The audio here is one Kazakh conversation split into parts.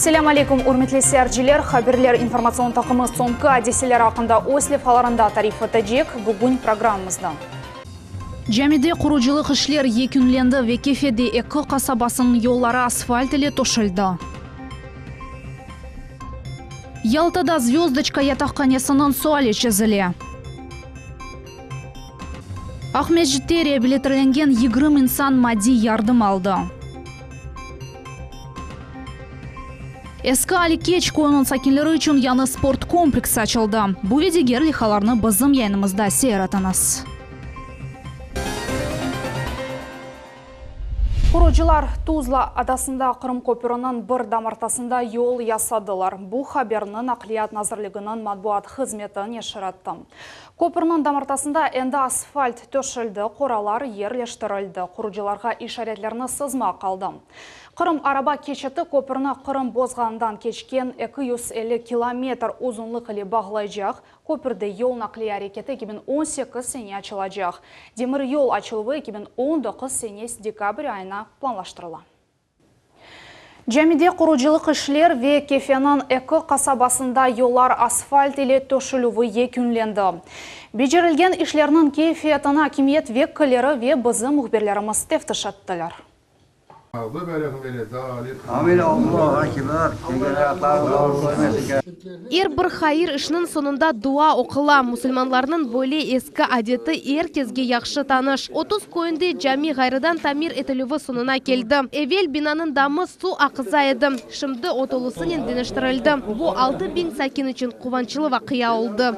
Selam aleykum, urmetli seyirciler. Haberler informasyon takımı sonki adiseler hakkında Oslef halarında tarif edecek bugün programımızda. Jamide quruculuk işler yekünlendi ve Kefede Eki kasabasının yolları asfalt ile toşildi. Yaltada Zvezdochka yatakhanesinin suali çizili. Ahmetjit'te reabilitlangan 20 insan maddi yardım aldı. Eski Alikeç koyunun sakinleri için yanı sport kompleksi açıldı. Bu ve diğer lihalarını bizim yayınımızda seyretiniz. Kurucular Tuzla adasında Kırım Köprünün bir damartasında yol yasadılar. Bu haberini Nakliyat Nazırlığı'nın matbuat hizmeti neşir Köprünün damartasında endi asfalt töşildi, koralar yerleştirildi. Kurucularga işaretlerini sızma kaldı. Kırım araba keçeti köprünü Kırım bozğandan keçken 250 kilometr uzunluk ile bağlayacak. Köprüde yol nakliye hareketi 2018 sene açılacak. Demir yol açılığı 2019 sene dekabr ayına planlaştırılan. Jamide quruculuk işler ve Kefe'nin Eki kasabasında yollar asfalt ile töşülüğü yekünlendi. Becerilgen işlerinin keyfiyetini hakimiyet vekilleri ve bizim muhbirlerimiz teftiş ettiler. Bir hayır işinin sonunda dua okula musulmanlarının böyle eski adeti herkesge yaxşı tanış. 30 koyunda cami gayrıdan tamir etilüvü sonuna geldi. Evvel binanın damı su akızaydı. Şimdi otolusun endiniştirildi. Bu 6000 sakin için kuvançlı vakıya oldu.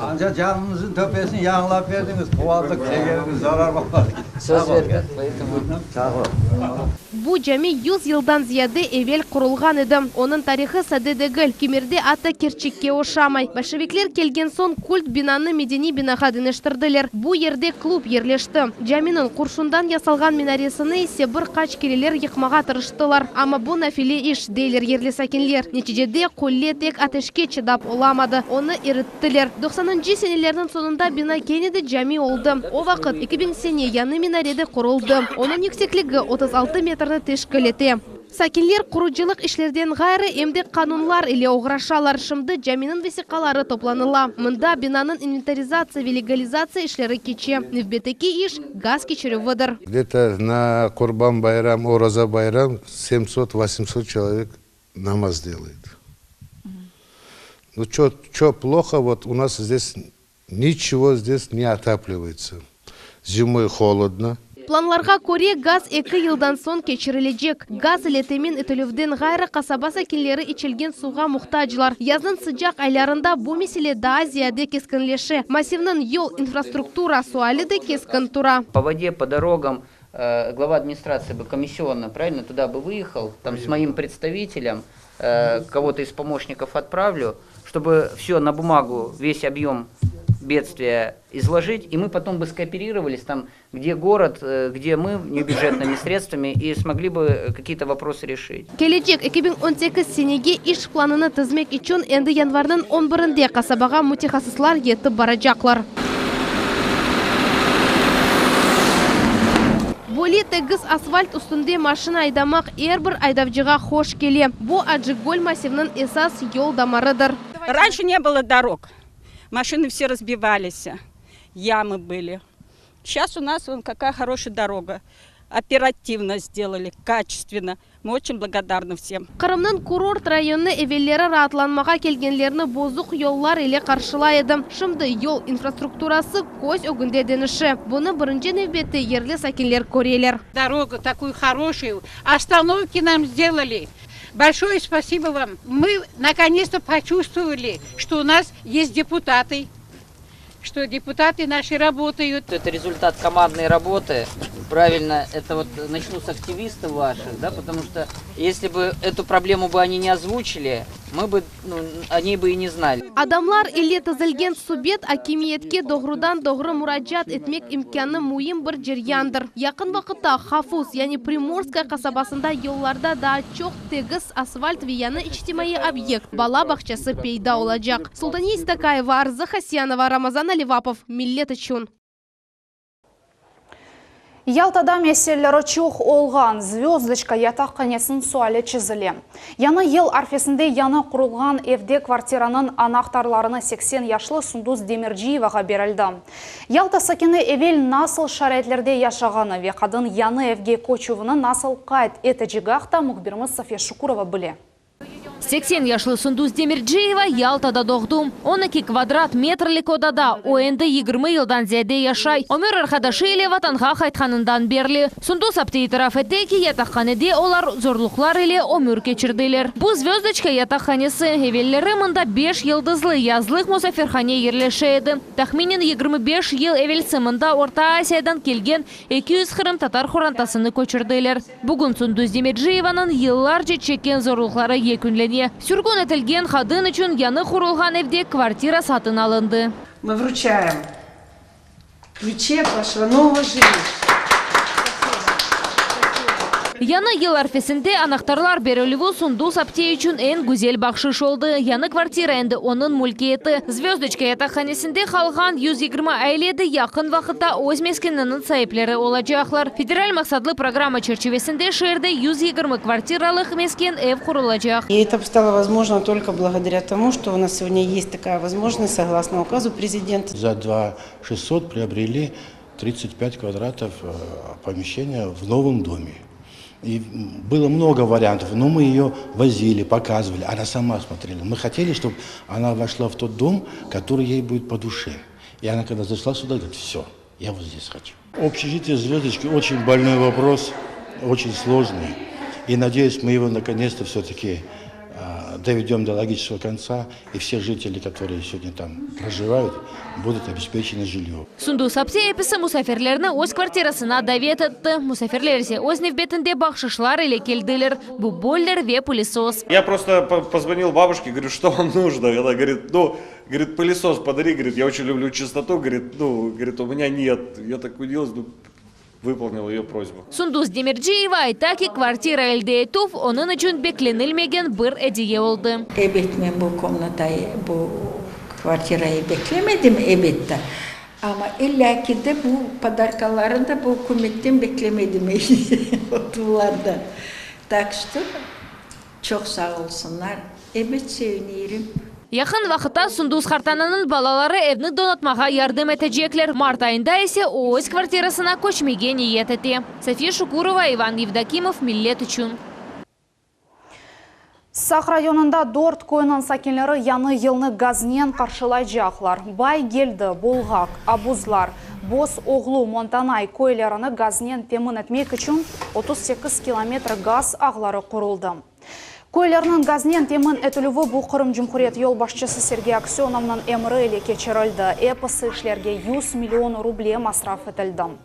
Ancak canınızın tepesini yağlap verdiniz. Kovaldık, çekeriniz, zarar bakmadık. Söz verdik. Bu cami 100 yıldan ziyade evvel kurulgan idi. Onun tarihi sade değil. Kemirde ata kerçekke oşamay. Başevikler kelgen son kult binanı medeni binaga dönüştürdüler. Bu yerde klub yerleşti. Caminin kurşundan yasalgan minaresini ise birkaç kereler yıkmaga tırıştılar. Ama bu nafile iş değiller yerli sakinler. Neticede kulle tek ateşke çıdap olamadı. Onu erittiler. 90. senelerinin sonunda bina yeniden cami oldu. O vakit 2000 sene yanı minarede kuruldu. Onun yüksekliği 36 metreni teşkil etti. Sakinler kuruculuk işlerden gayrı emde kanunlar ile uğraşalar. Şimdi caminin vesikaları toplanıla. Mında binanın inventarizasyon ve legalizasyon işleri keçi. Növbeteki iş gaz keçirüvüdür. Где-то на Курбан Байрам, Ораза Байрам 700-800 человек намаз делает. Ну, что плохо, вот у нас здесь ничего здесь не отапливается. Зимой холодно. Planlarga göre gaz 2 yıldan son keçirilecek. Gaz ile temin etilüvden gayrı kasaba sakinleri içilgen suğa muhtaçlar. Yazın sıcak aylarında bu mesele daha ziyade keskinleşi. Massivnin yol infrastruktura suali de keskin tura. По воде, по дорогам глава администрации бы комиссионно, правильно, туда бы выехал, там с моим представителем, кого-то из помощников отправлю, чтобы все на бумагу, весь объем бедствия изложить, и мы потом бы скооперировались там, где город, где мы небюджетными средствами, и смогли бы какие-то вопросы решить. Gelecek 2018 senege iş planını tizmek için endi yanvarın 11'inde kasabaga mütehassıslar yetip baracaklar. Böyle tegiz asfalt üstünde maşina aydamak her bir aydavcıga hoş geliyor. Bu Acıgol massivinin esas yol damarıdır. Раньше не было дорог. Машины все разбивались, ямы были. Сейчас у нас вон какая хорошая дорога. Оперативно сделали, качественно. Мы очень благодарны всем. Kırım'ın kurort rayonu evvelleri rahatlanmağa kelgenlerini bozuk yollar ile karşılaydı. Şimdi yol infrastrukturası koz ögünde denişi. Bunu birinci növbette yerli sakinler koruyorlar. Дорогу такую хорошую, остановки нам сделали. Большое спасибо вам. Мы наконец-то почувствовали, что у нас есть депутаты, что депутаты наши работают. Это результат командной работы. Правильно, это вот начну с активистов ваших, да, потому что если бы эту проблему бы они не озвучили, мы бы, о ней бы и не знали. Adamlar ile tizilgen subet hakimiyetke doğrudan doğru müracaat etmek imkanı muhim bir ceryandır. Yakın vakitte Hafuz yani Primorskaya kasabasında yollarda daha çok tegiz asfalt ve yanı içtimai obyekt bala bahçesi peyda olacak. Sultaniye Istakayeva, Arza Hasyanova, Ramazan Alivapov, Millet için. Ялтада меселлері чоқ олған звездочка ятақ қанесын суалі чізілі. Яны ел арфесінде яны құрылған евде квартираның анақтарларыны 80 яшлы Сундуз Демирджиеваға берілді. Ялта сакені евел насыл шаретлерде яшағаны ве қадын яны евге көчуіні насыл қайт етіжігақта мұхбиріміз София Шукурова біле. 80 яшлы Сундуз Демирджиева Ялтада доғдум. 12 квадрат метрлік одада, ойынды 20 елдан зәде яшай. Өмір арқадашылы ватанға қайтқанындан берлі. Сундуз апты итараф етті ятаққанеде олар зорлықлар еле өмір кечірділер. Бұл звездочка ятаққанесі евеллері мұнда 5 елдызлы язлық мұсафирхане ерлеші еді. Тахминен 25 ел евелсі мұнда Орта Асиядан келген 200 қырым татар құрантасыны көчірділер. Бүгін Сундуз Демирджиеваның еллар чекен зорлықлары екінлене. Сүргін етілген қадын үшін яны құрылған евде квартира сатын алынды. Мы вручаем ключи от вашего нового жилища. Яны ел арфесінде анақтарлар берілігі Сундуз апте үшін ән гүзел бақшыш олды. Яны квартира әнді оның мүлкеті. Звездочка ятақханесінде қалған 120 әйледі яқын вақытта өз мескенінің сайыплері олачақлар. Федераль мақсадлы программа черчевесінде шерді 120 квартиралық мескен эв құрылачақ. И это стало возможно только благодаря тому, что у нас сегодня есть такая возможность, согласно указу президента. За 2600 приобрели 35 квадратов помещения в новом доме. И было много вариантов, но мы ее возили, показывали, она сама смотрела. Мы хотели, чтобы она вошла в тот дом, который ей будет по душе. И она, когда зашла сюда, говорит: все, я вот здесь хочу. Общежитие «Звездочки» очень больной вопрос, очень сложный. И надеюсь, мы его наконец-то все-таки доведем до логического конца, и все жители, которые сегодня там проживают, будут обеспечены жильем. Сундуз апте эпісі мұсафирлеріні өз квартирасына давет етті. Мұсафирлерсе өз невбетінде бақшышлар или келділер. Бұл бойлер ве пылесос. Я просто позвонил бабушке, говорю, что вам нужно. Она говорит, говорит, пылесос подари, говорит, я очень люблю чистоту, говорит, говорит, у меня нет. Я так удивилась, выполнил ее просьбу. Сундуз Демирджиева айтаки квартира элде етув, onun için beklenilmegen bir hediye oldu. Evet, ben bu komnatayı, bu kvartirayı beklemedim elbette. Ama illaki de bu padarkaları da bu hükümetten beklemedim otularda. Так что çok sağ olsunlar. Evet, sevinirim. Yakın vakitte Сундуз Хартананın balaları evini donatmağa yardım edecekler. Mart ayında ise o öz kvartirasına koşmege niyet etti. София Шукурова, Иван Евдокимов, Millet için. Сақ районында Дорт койынан сакенлері яны елны газнен қаршылайжақлар. Бай келді, Болғақ, Абузлар, Бос, Оғлу, Монтанай көйлеріні газнен темін етмек үшін 38 километр газ ағлары құрылды. Көйлерінің газнен темін әтілігі бұл Қырым Жүмхурет ел башчысы Сергей Аксеновның әмірі еле кечірілді. Эпысы ішлерге 100 миллион рубле масраф етілді.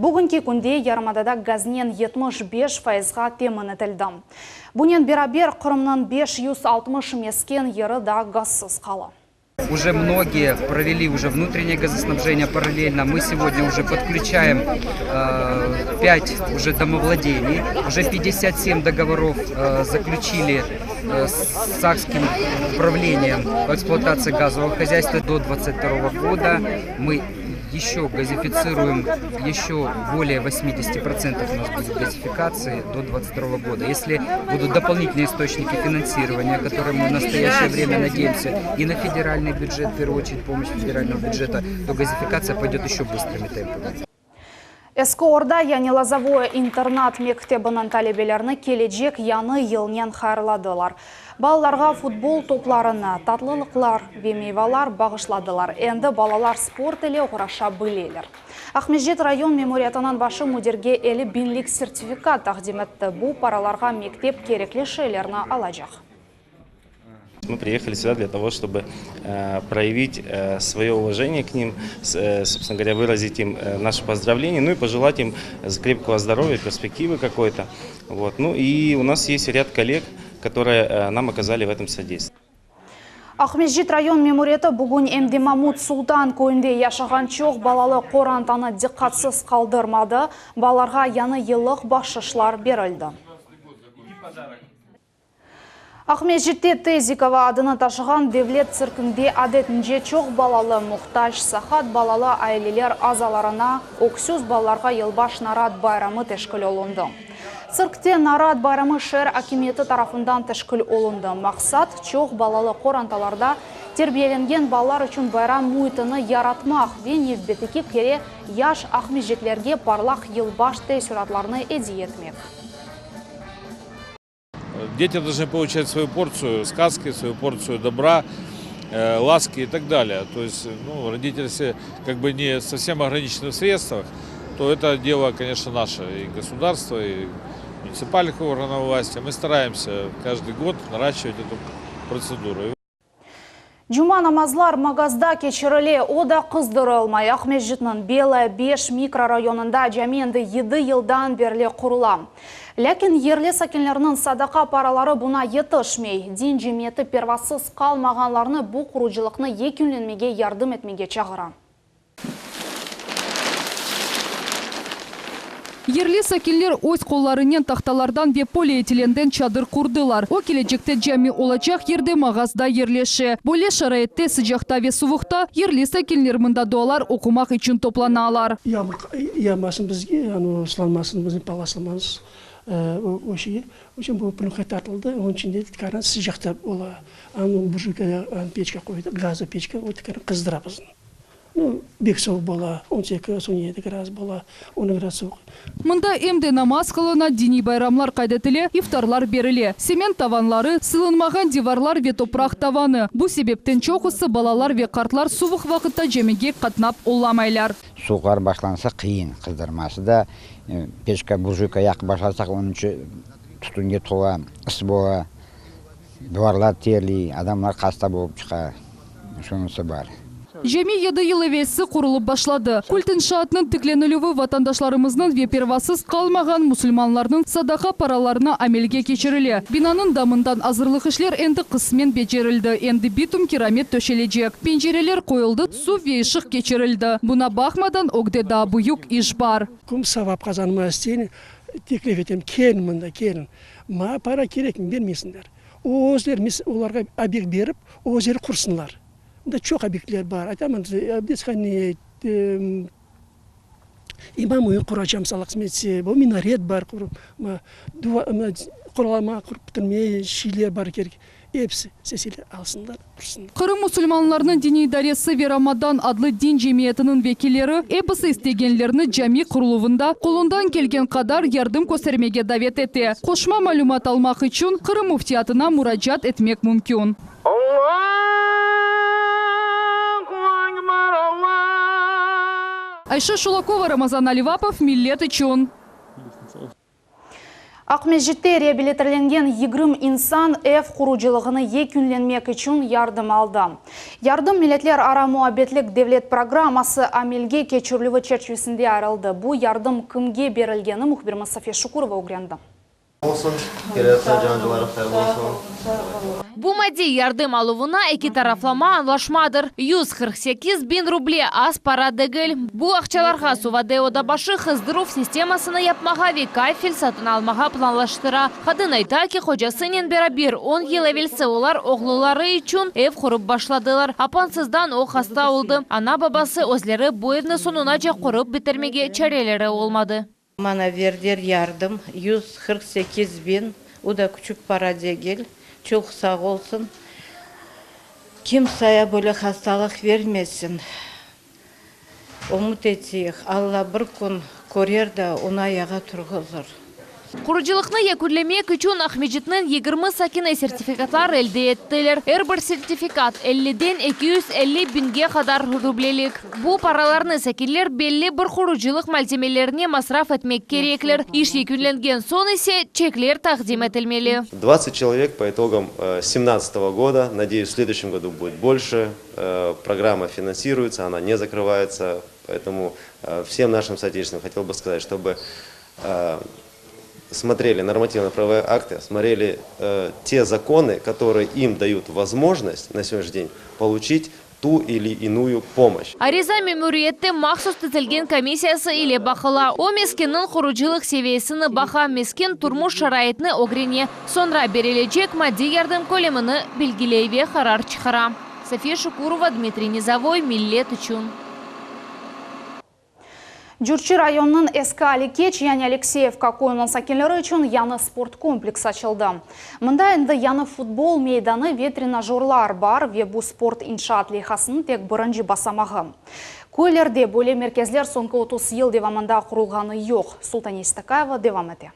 Бүгінгі күнде Ярмадада газнен 75%-ға темін етілді. Бұнен берабер Қырымның 560 мескен ері да газсыз қалы. Уже многие провели уже внутреннее газоснабжение параллельно. Мы сегодня уже подключаем 5 уже домовладений. Уже 57 договоров заключили с Сакским управлением по эксплуатации газового хозяйства до 2022 года. Мы еще газифицируем, еще более 80% у нас будет газификации до 2022 года. Если будут дополнительные источники финансирования, которые мы в настоящее время надеемся, и на федеральный бюджет, в первую очередь помощь федерального бюджета, то газификация пойдет еще быстрыми темпами. Эскі орда яны лазавое интернат мектебінің талебелеріні келечек яны елнен хайырладылар. Балаларға футбол топларына татлылықлар, вемейвалар бағышладылар. Әнді балалар спорт еле ұғыраша білелер. Ахмежет район мемориятынан башы мүдерге әлі бинлік сертификат тақдим етті. Бұл параларға мектеп кереклі шейлеріні алажақ. Мы приехали сюда для того, чтобы проявить свое уважение к ним, собственно говоря, выразить им наше поздравление, ну и пожелать им крепкого здоровья, перспективы какой-то. Вот. Ну и у нас есть ряд коллег, которые нам оказали в этом содействие. Ахмежет район мемориаты бүгін Эмди Мамут Султан көйінде яшаған чоқ балалы қорантаны диққатсыз қалдырмады, баларға яны елық бақшышлар берілді. Ахмеджитте Тезикова адыны ташыған девлет циркінде адетінже чоқ балалы мұқтаж сахат балалы айлелер азаларына оксюз балаларға елбаш нарад байрамы тешкіл олынды. Циркте нарад байрамы шер акиметі тарафындан тешкіл олынды. Мақсат чоқ балалы қоранталарда тербиеленген балалар үшін байрам мұйтыны яратмақ вен евбетекі кере яш ахмеджетлерге парлақ елбаш тесюратларыны эди етмек. Дети должны получать свою порцию сказки, свою порцию добра, ласки и так далее. То есть, родители, если как бы не совсем ограничены в средствах, то это дело, конечно, наше, и государства, и муниципальных органов власти. Мы стараемся каждый год наращивать эту процедуру. Жума намазлар магазда кечіріле ода қыздырылмай. Ахмеджитнің Белая 5 микрорайонында жәменді 7 елдан берле құрылам. Ләкін ерле сакенлерінің садақа паралары бұна етішмей. Дин жеметі первасыз қалмағанларыны бұл құручылықны екінленмеге ярдым етмеге чағыра. Ерлі сакеллер өз қолларынан тақталардан ве полиэтиленден чадыр құрдылар. О келечекте жәми олачақ ерде мағазда ерлеші. Боле шарайетте сыжақта ве суықта ерлі сакеллер мұнда дуалар оқымақ үшін топланалар. Ямасын бізге, сұланмасын бізге паласылмаңыз. Очень бұл пүлінқай тартылды. Оның ішінде қаран сыжақта ола. Бұржуға печка қойды, газы печка қойды, қыздырапызын. Бек соғ бола, 18-17 градус бола, 10 градус соғ. Мұнда емде намаз қылына дини байрамлар қайдетіле, ифтарлар беріле. Семен таванлары, сылынмаған диварлар ве топрақ таваны. Бұл себептен чоқысы балалар ве қартлар суық вақытта жемеге қатнап оламайлар. Суғар башланса қиын, қыздырмасы да. Пешка буржуйка яқ башласақ, оның түтінге тола, ыс бола, дуарлар терли, адамлар қаста болып шыға. Шонысы бар. Жеми еді елевесі құрылып башлады. Культ иншаатының тікленілігі ватандашларымыздың вепервасыз қалмаған мұсылманларының садақа параларына амелге кечірілі. Бинаның дамындан азырлық ішлер әнді қысмен бечерілді. Әнді битум керамет төшележек. Пенжерелер қойылды, су вейшық кечірілді. Бұна бақмадан огде да бұйық іш бар. Күм савап қазанма істейін, теклев етем, келін мұнда, келін. Ма пара керек бермесіндер. Өзлер оларға объект беріп, өзлер құрсынлар. Да çok объектлер бар. Айтамын, біз қане имам үйін құрачам салақ сметсе, бұл минарет бар, құралама құрып бітірмей, шилер бар керек. Епсі сесілі алсындар, құрсындар. Қырым мұсылманларының дини даресі Верамадан адлы дин жемиетінің векилері эпысы істегенлеріні жами құрылуында қолындан келген қадар ярдым көсермеге давет еті. Қошма малюмат алмақ үшін Қырым муфтиятына мұраджат етмек мүмкін. Айша Шулакова, Рамазан Аливапов, Миллет Ичон. Ахмеджитте реабилитерленген 20 инсан эв құручылығыны екінленмек үшін ярдым алды. Ярдым миллетлер ара муабетлік девлет программасы амелге кечірлігі черчвесінде арылды. Бұл ярдым кімге берілгені мұхбір Сафия Шукурова өгренді. Бу мади ярдым алуына эки тарафлама анлашмадыр. 148 bin рубле аз пара дегіл. Бу ақчаларға суваде одабашы қыздыру системасыны япмаға ве кайфел сатын алмаға планлаштыра. Қадын айта ки қожасынен берабир 10 ел әвелсі олар оғлылары үшін эв құрып башладылар. Апансыздан о хаста олды. Ана бабасы өзлері бойырны сонуна жа құрып бітермеге чарелері олмады. Мана вердер ярдым 148 bin, o da küçük para değil, çok sağ olsun. Kimseye böyle hastalık vermesin. Umut ettik, Allah bir gün korer da ona ayağa turguzur. Құручылықны екүрлемек үшін Ахмеджитнің 20 сакине сертификатлар әлде еттілер. Әрбір сертификат 50-ден 250 бинге қадар рублелік. Бұл параларны сакилер белі бір құручылық мальтемелеріне масраф етмек кереклер. Иш екүрленген сон есе чеклер тақдим етілмелі. 20 человек по итогам 2017 года. Надеюсь, в следующем году будет больше. Программа финансируется, она не закрывается. Поэтому всем нашим соотечественникам хотел бы сказать, чтобы смотрели нормативно-правовые акты, смотрели те законы, которые им дают возможность на сегодняшний день получить ту или иную помощь. Ариза мемуриетте махсус тізілген комиссиясы или бақыла. О мескеннің құручылық севесіні баха мескен турмуш шарайтны огрене. Сонра берелечек мадди ярдым көлеміні белгілейве харар чықыра. София Шукурова, Дмитрий Низовой, Миллет үшін. Жүрчи районның Эскі Аликеч, яны Алексеевка койының сакелері үшін яны спорт комплекс açıldı. Мында енді яны футбол мейданы ветренажерлар бар, ве бұл спорт иншаат лейхасының тек бірінші басамағы. Көйлерде бөле меркезлер соңғы 30 ел девамында құрылғаны жоқ. Султан Естакаева девам еті.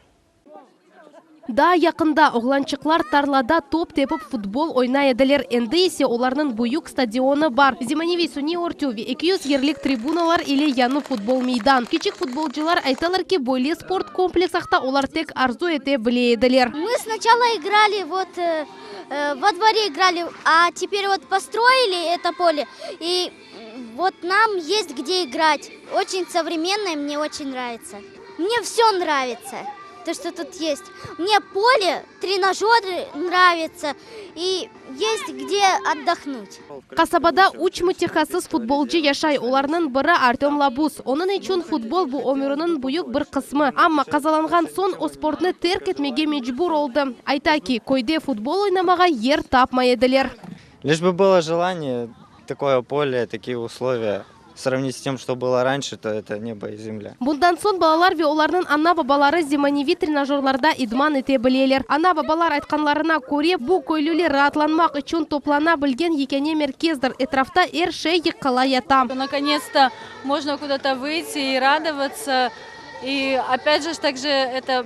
Да, якында оғланчықлар тарлада топ тепіп футбол ойнай еділер. Энді есе оларның бұйық стадионы бар. Зиманеви суни ортюви 200 ерлік трибуналар или яны футбол мейдан. Кичік футболчылар айталар ки бойле спорт комплексақта олар тек арзу ете біле еділер. Мы сначала играли во дворе играли, а теперь вот построили это поле. И вот нам есть где играть. Очень современное, мне очень нравится. Мне все нравится. То, что тут есть. Мне поле, тренажеры нравятся и есть где отдохнуть. Қасабада учмы техасыз футболчы яшай. Оларның бірі Артем Лабус. Оның үшін футбол бұл өмірінің бұйық бір қысмы. Амма қазаланған сон о спортны терк етмеге мечбур олды. Айта ки, койде футбол ойнамаға ер тапмай еділер. Лишь бы было желание, такое поле, такие условия. Сравнить с тем, что было раньше, то это небо и земля. Bundan son балалар ве оларның ана бабалары зиманеви тренажерларда идман ете білелер. Ана бабалар айтқанларына көре, бұл көйлілер ратланмақ үшін топлана білген екене меркездір. Этрафта шей қала ята. Наконец-то можно куда-то выйти и радоваться. И опять же, также это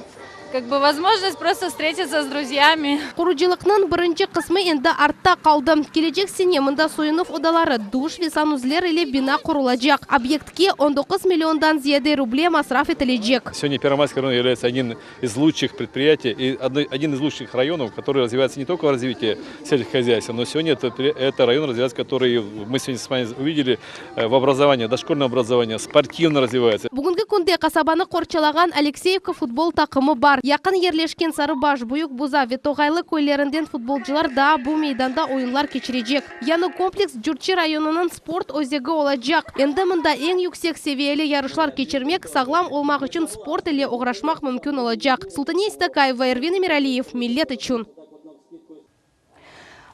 как бы возможность просто встретиться с друзьями. Құруджилықның бірінші қысмы енді артта қалды. Келечек сене мұнда сойынов одалары, душ, весанузлер или бина құрылажақ. Объектке 19 миллиондан зияде рубле масраф етілежек. Сегодня Первомайский район является одним из лучших предприятий и один из лучших районов, который развивается не только в развитии сельскохозяйства, но сегодня это район развивается, который мы сегодня с вами увидели в образовании, дошкольное образование, спортивно развивается. Бүгінгі күнде қасабаны қорчалаған Алексеевка футбол тақымы бар. Якын ерлешкен Сарыбаш, Бұйық Буза, Ветоғайлы көйлерінден футболчылар да бұл мейданда ойынлар кечірежек. Яны комплекс Жүрчи районының спорт өзегі олажақ. Енді мұнда ең yüksek севиелі ярышлар кечірмек, сағлам олмақ үшін спорт или оғрашмақ мүмкін олажақ. Султан Естакаева, Эрвин Эмиралиев, Миллет үшін.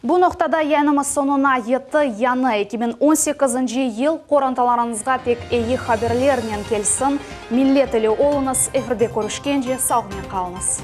Бұл ноқтада янымыз сонына еті яны 2018 ел қоранталарыңызға тек әйі хаберлерінен келсін. Миллет елі олыңыз эфирде көрішкенже сауғымен қалыңыз.